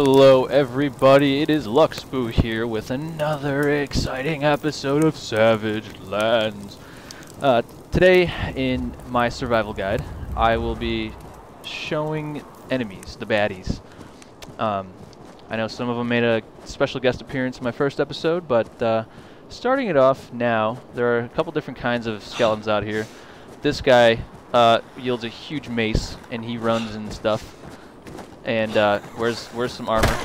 Hello everybody, it is Luxbu here with another exciting episode of Savage Lands. Today in my survival guide, I will be showing enemies, the baddies. I know some of them made a special guest appearance in my first episode, but starting it off now, there are a couple different kinds of skeletons out here. This guy yields a huge mace, and he runs and stuff. And wears some armor.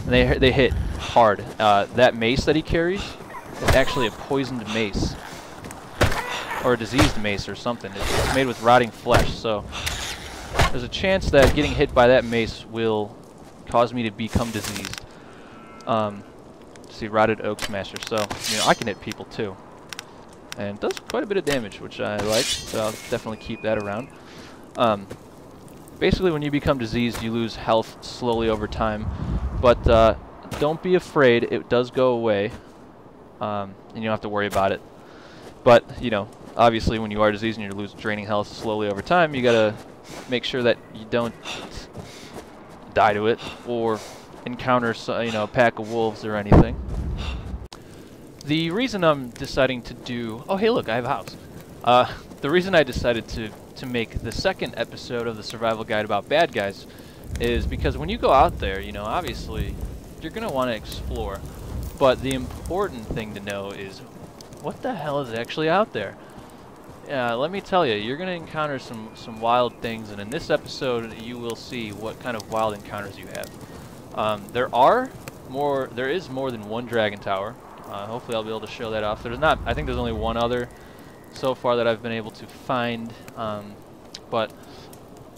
And they hit hard. That mace that he carries is actually a poisoned mace, or a diseased mace or something. It's made with rotting flesh, so there's a chance that getting hit by that mace will cause me to become diseased. See, rotted oak smasher. So I can hit people too, and it does quite a bit of damage, which I like. So I'll definitely keep that around. Basically, when you become diseased, you lose health slowly over time, but don't be afraid, it does go away, and you don't have to worry about it. But, obviously when you are diseased and you're draining health slowly over time, you gotta make sure that you don't die to it, or encounter a pack of wolves or anything. The reason I'm deciding to do... Oh, hey look, I have a house. The reason I decided to make the second episode of the survival guide about bad guys is because when you go out there, obviously you're going to want to explore, but the important thing to know is what the hell is actually out there. Let me tell you, you're going to encounter some wild things, and in this episode you will see what kind of wild encounters you have. There is more than one dragon tower. Hopefully I'll be able to show that off. I think there's only one other so far that I've been able to find, but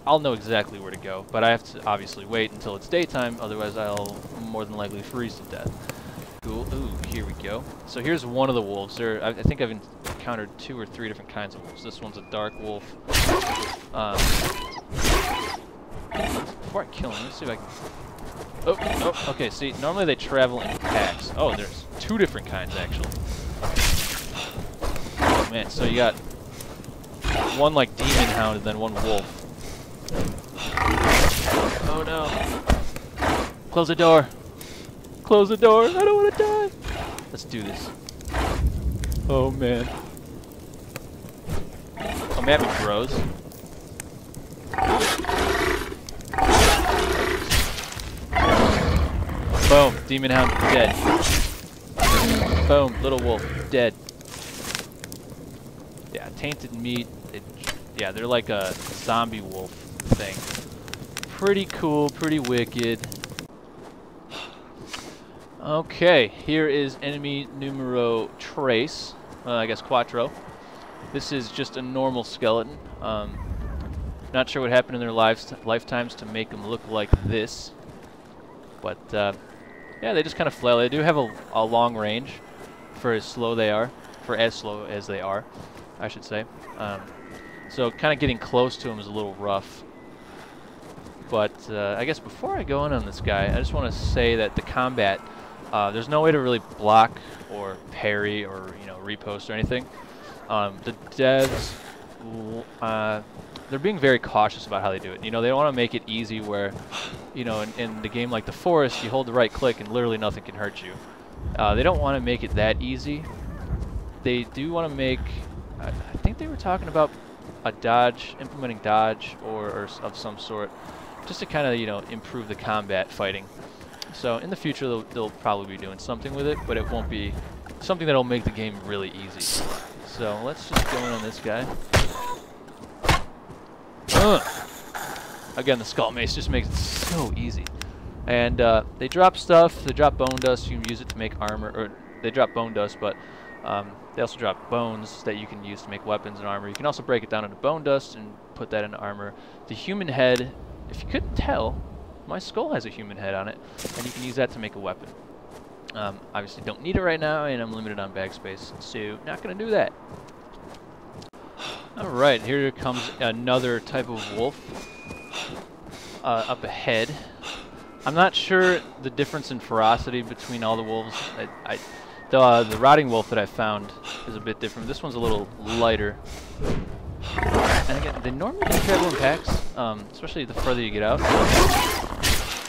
I'll know exactly where to go. But I have to obviously wait until it's daytime, otherwise I'll more than likely freeze to death. Cool. Ooh, here we go. So here's one of the wolves. I think I've encountered 2 or 3 different kinds of wolves. This one's a dark wolf. Before I kill him, let's see if I can... Oh, okay, see, normally they travel in packs. Oh, there's 2 different kinds, actually. Man, so you got one like demon hound and then one wolf. Oh no. Close the door. Close the door. I don't want to die. Let's do this. Oh man. Come at me, bros. Boom. Demon hound dead. Boom. Little wolf dead. Yeah, tainted meat. They're like a zombie wolf thing. Pretty cool, pretty wicked. Okay, here is enemy numero tres. I guess cuatro. This is just a normal skeleton. Not sure what happened in their lifetimes to make them look like this. But, yeah, they just kind of flail. They do have a long range for as slow they are. For as slow as they are, I should say. So kind of getting close to him is a little rough. But I guess before I go in on this guy, I just want to say that the combat, there's no way to really block or parry or repost or anything. The devs, they're being very cautious about how they do it. They don't want to make it easy where, in the game like the Forest, you hold the right click and literally nothing can hurt you. They don't want to make it that easy. They do want to make... I think they were talking about a dodge, implementing dodge or of some sort, just to kind of improve the combat fighting. So in the future they'll probably be doing something with it, but it won't be something that'll make the game really easy. So let's just go in on this guy. Again, the skull mace just makes it so easy. And they drop stuff. They drop bone dust. You can use it to make armor, or they drop bone dust, but they also drop bones that you can use to make weapons and armor. You can also break it down into bone dust and put that into armor. The human head, if you couldn't tell, my skull has a human head on it, and you can use that to make a weapon. Obviously don't need it right now, and I'm limited on bag space, so not going to do that. Alright, here comes another type of wolf up ahead. I'm not sure the difference in ferocity between all the wolves. The rotting wolf that I found is a bit different. This one's a little lighter. And again, they normally don't travel in packs, especially the further you get out.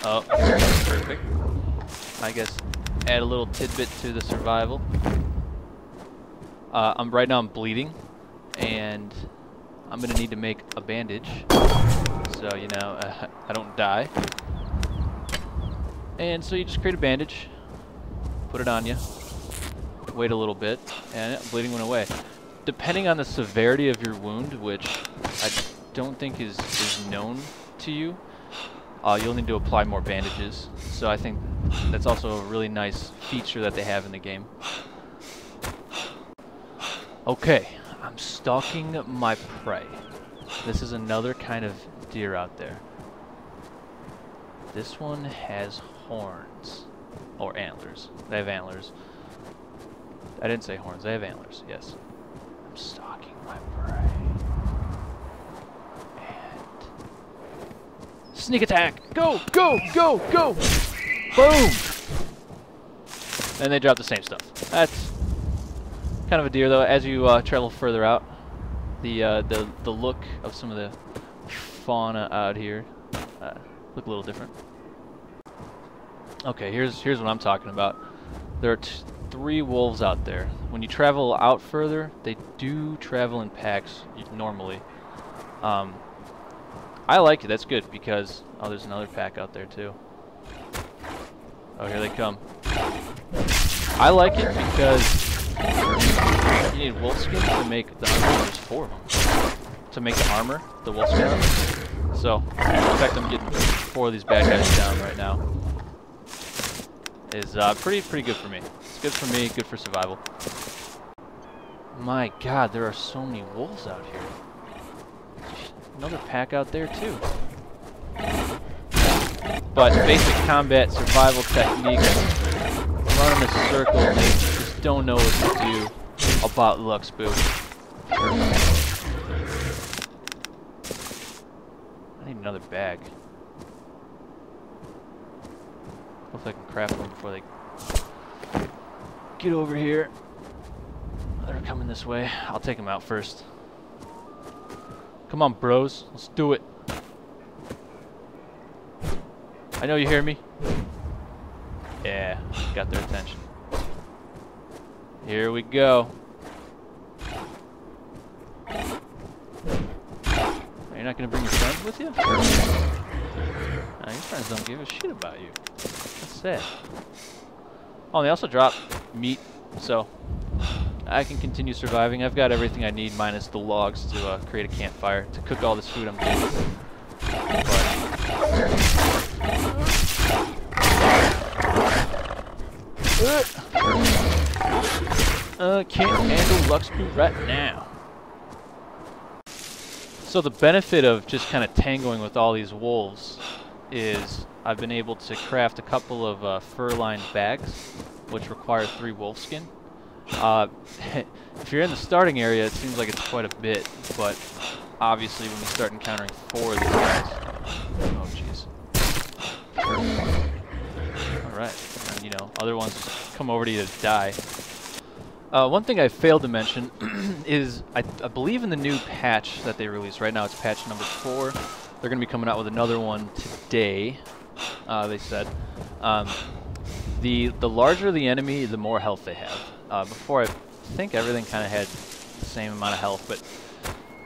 Oh, perfect. I guess add a little tidbit to the survival. Right now I'm bleeding, and I'm gonna need to make a bandage, so you know I don't die. And so you just create a bandage, put it on you, wait a little bit, and bleeding went away. Depending on the severity of your wound, which I don't think is known to you, you'll need to apply more bandages. So I think that's also a really nice feature that they have in the game. Okay, I'm stalking my prey. This is another kind of deer out there. This one has horns, or antlers. They have antlers. I didn't say horns, they have antlers, yes. I'm stalking my prey. And sneak attack! Go, go, go, go! Boom! And they drop the same stuff. That's kind of a deer, though. As you travel further out, the look of some of the fauna out here look a little different. Okay, here's what I'm talking about. There are 3 wolves out there. When you travel out further, they do travel in packs normally. I like it. That's good because there's another pack out there too. Oh, here they come. I like it because you need wolf skin to make the armor. There's 4 of them to make the armor, the wolf skin armor. So, in fact, I'm getting 4 of these bad guys down right now. Is pretty good for me. It's good for me, good for survival. My God, there are so many wolves out here. Another pack out there too. But basic combat survival techniques, run in a circle, and they just don't know what to do about Luxbu. I need another bag. Hopefully I can craft one before they get over here. They're coming this way. I'll take them out first. Come on, bros. Let's do it. I know you hear me. Yeah, got their attention. Here we go. Are you not going to bring your friends with you? Nah, your friends don't give a shit about you. That's sad. Oh, and they also drop meat, so I can continue surviving. I've got everything I need minus the logs to create a campfire to cook all this food I'm getting. Can't handle Luxbu right now. So the benefit of just kind of tangoing with all these wolves is I've been able to craft a couple of fur-lined bags, which require 3 wolf skin. If you're in the starting area, it seems like it's quite a bit, but obviously when we start encountering 4 of these guys... Oh, jeez. Alright, and, you know, other ones just come over to you to die. One thing I failed to mention is I believe in the new patch that they released. Right now it's patch number 4. They're going to be coming out with another one today, they said. The larger the enemy, the more health they have. Before, I think everything kind of had the same amount of health, but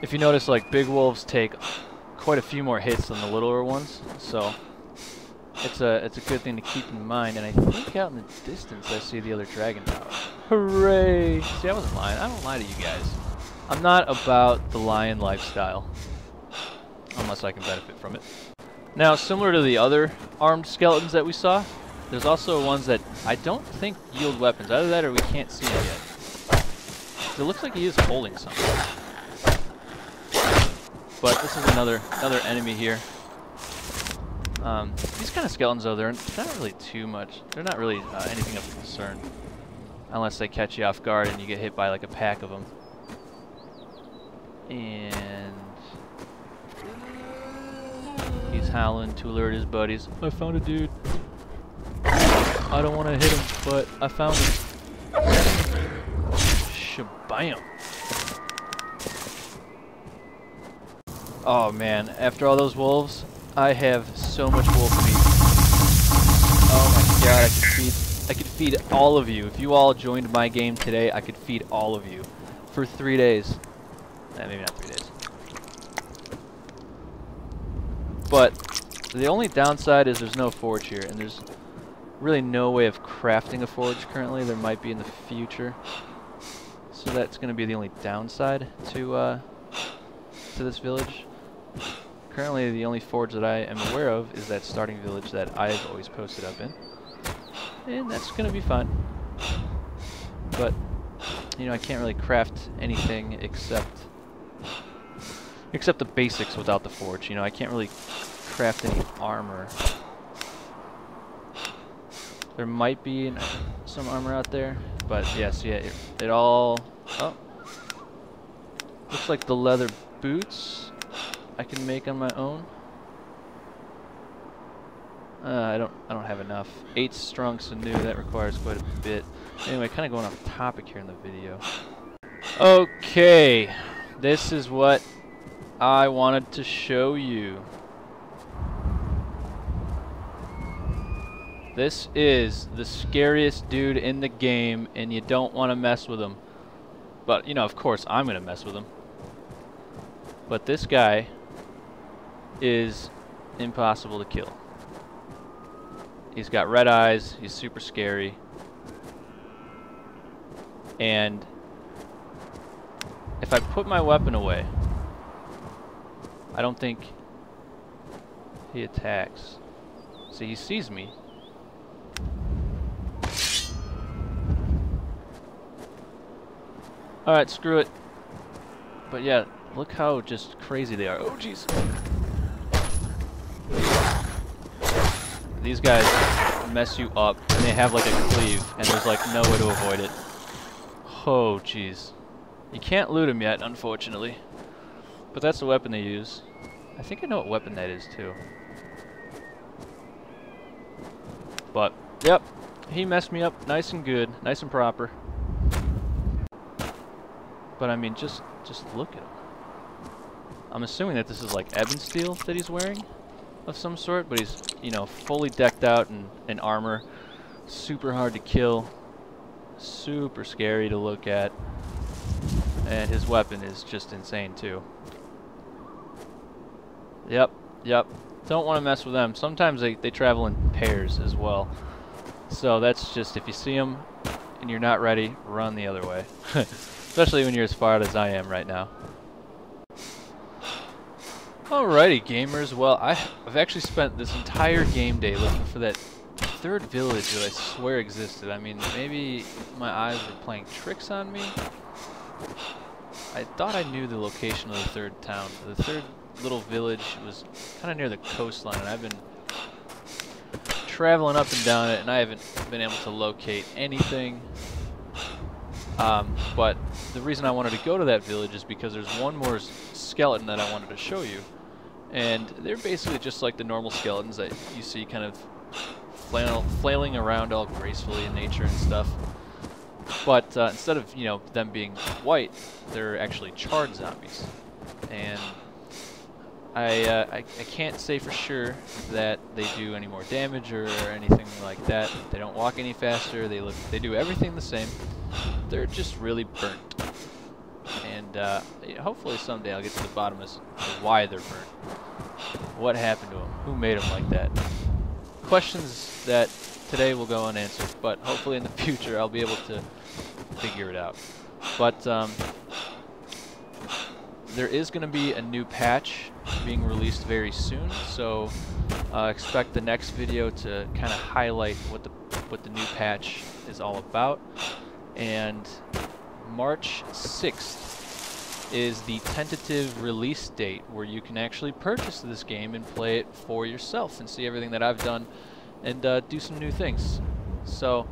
if you notice, like, big wolves take quite a few more hits than the littler ones, so it's a good thing to keep in mind. And I think out in the distance I see the other dragon tower. Hooray! See, I wasn't lying. I don't lie to you guys. I'm not about the lion lifestyle, unless I can benefit from it. Now, similar to the other armed skeletons that we saw, there's also ones that I don't think yield weapons. Either that or we can't see it yet. It looks like he is holding something. But this is another enemy here. These kind of skeletons, though, they're not really too much. They're not really anything of concern. Unless they catch you off guard and you get hit by like a pack of them. And he's howling to alert his buddies. I found a dude. I don't want to hit him, but I found him. Shabam. Oh man, after all those wolves, I have so much wolf meat. Oh my god, I could feed all of you. If you all joined my game today, I could feed all of you for 3 days. Maybe not 3 days. But the only downside is there's no forge here, and there's really no way of crafting a forge currently. There might be in the future. So that's going to be the only downside to this village. Currently, the only forge that I am aware of is that starting village that I've always posted up in. And that's going to be fine. But, you know, I can't really craft anything except the basics without the forge. You know, I can't really craft any armor. There might be some armor out there, but yes, yeah, it all... Oh. Looks like the leather boots I can make on my own. I don't have enough. 8 strong sinew, that requires quite a bit. Anyway, kind of going off topic here in the video. Okay, this is what I wanted to show you. This is the scariest dude in the game, and you don't want to mess with him. But, you know, of course, I'm going to mess with him. But this guy is impossible to kill. He's got red eyes, he's super scary. And if I put my weapon away, I don't think he attacks. See, he sees me. Alright, screw it. But yeah, look how just crazy they are. Oh, jeez. These guys mess you up, and they have like a cleave, and there's like no way to avoid it. Oh, jeez. You can't loot them yet, unfortunately. But that's the weapon they use. I think I know what weapon that is, too. But, yep. He messed me up nice and good, nice and proper. But I mean, just look at him. I'm assuming that this is like ebon steel that he's wearing of some sort, but he's, you know, fully decked out in armor. Super hard to kill. Super scary to look at. And his weapon is just insane too. Yep. Don't want to mess with them. Sometimes they travel in pairs as well. So that's just, if you see them and you're not ready, run the other way. Especially when you're as far out as I am right now. Alrighty, gamers. Well, I've actually spent this entire game day looking for that third village that I swear existed. I mean, maybe my eyes were playing tricks on me. I thought I knew the location of the third town. The third little village was kind of near the coastline, and I've been traveling up and down it, and I haven't been able to locate anything. But the reason I wanted to go to that village is because there's one more skeleton that I wanted to show you. And they're basically just like the normal skeletons that you see kind of flailing around all gracefully in nature and stuff. But instead of, you know, them being white, they're actually charred zombies. And I can't say for sure that they do any more damage or anything like that. They don't walk any faster. They do everything the same. They're just really burnt. And hopefully someday I'll get to the bottom of why they're burnt. What happened to them? Who made them like that? Questions that today will go unanswered, but hopefully in the future I'll be able to figure it out. But there is going to be a new patch being released very soon, so expect the next video to kind of highlight what the new patch is all about. And March 6th is the tentative release date where you can actually purchase this game and play it for yourself and see everything that I've done and do some new things. So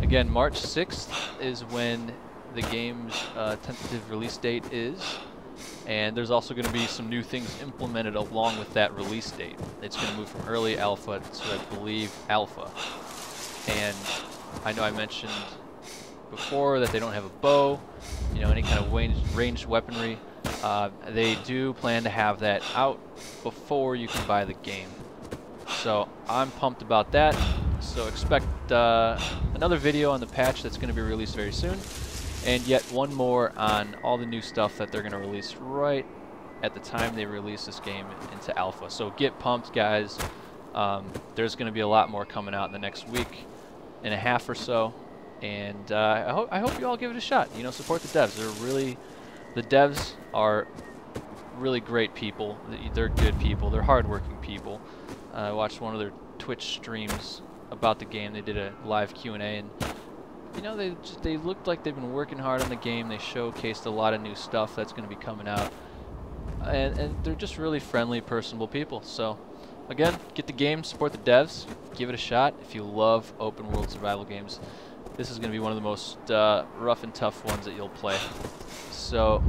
again, March 6th is when the game's tentative release date is, and there's also going to be some new things implemented along with that release date. It's going to move from early alpha to, I believe, alpha. And I know I mentioned before that they don't have a bow, you know, any kind of ranged weaponry. They do plan to have that out before you can buy the game. So I'm pumped about that. So expect another video on the patch that's going to be released very soon, and yet one more on all the new stuff that they're going to release right at the time they release this game into alpha. So get pumped, guys. There's going to be a lot more coming out in the next week and a half or so, and I hope you all give it a shot. You know, support the devs. The devs are really great people. They're good people. They're hardworking people. I watched one of their Twitch streams about the game. They did a live Q&A, and you know, they looked like they've been working hard on the game. They showcased a lot of new stuff that's going to be coming out, and they're just really friendly, personable people. So again, get the game, support the devs, give it a shot. If you love open world survival games, this is going to be one of the most rough and tough ones that you'll play. So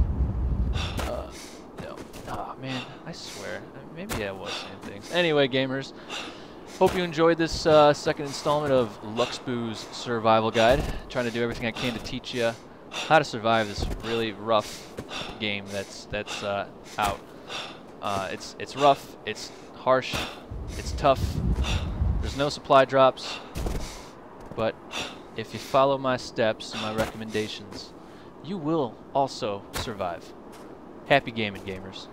no. Oh man, I swear, maybe I was saying things. Anyway, gamers, hope you enjoyed this second installment of Luxbu's survival guide. Trying to do everything I can to teach you how to survive this really rough game that's out. It's rough, it's harsh, it's tough. There's no supply drops, but if you follow my steps and my recommendations, you will also survive. Happy gaming, gamers.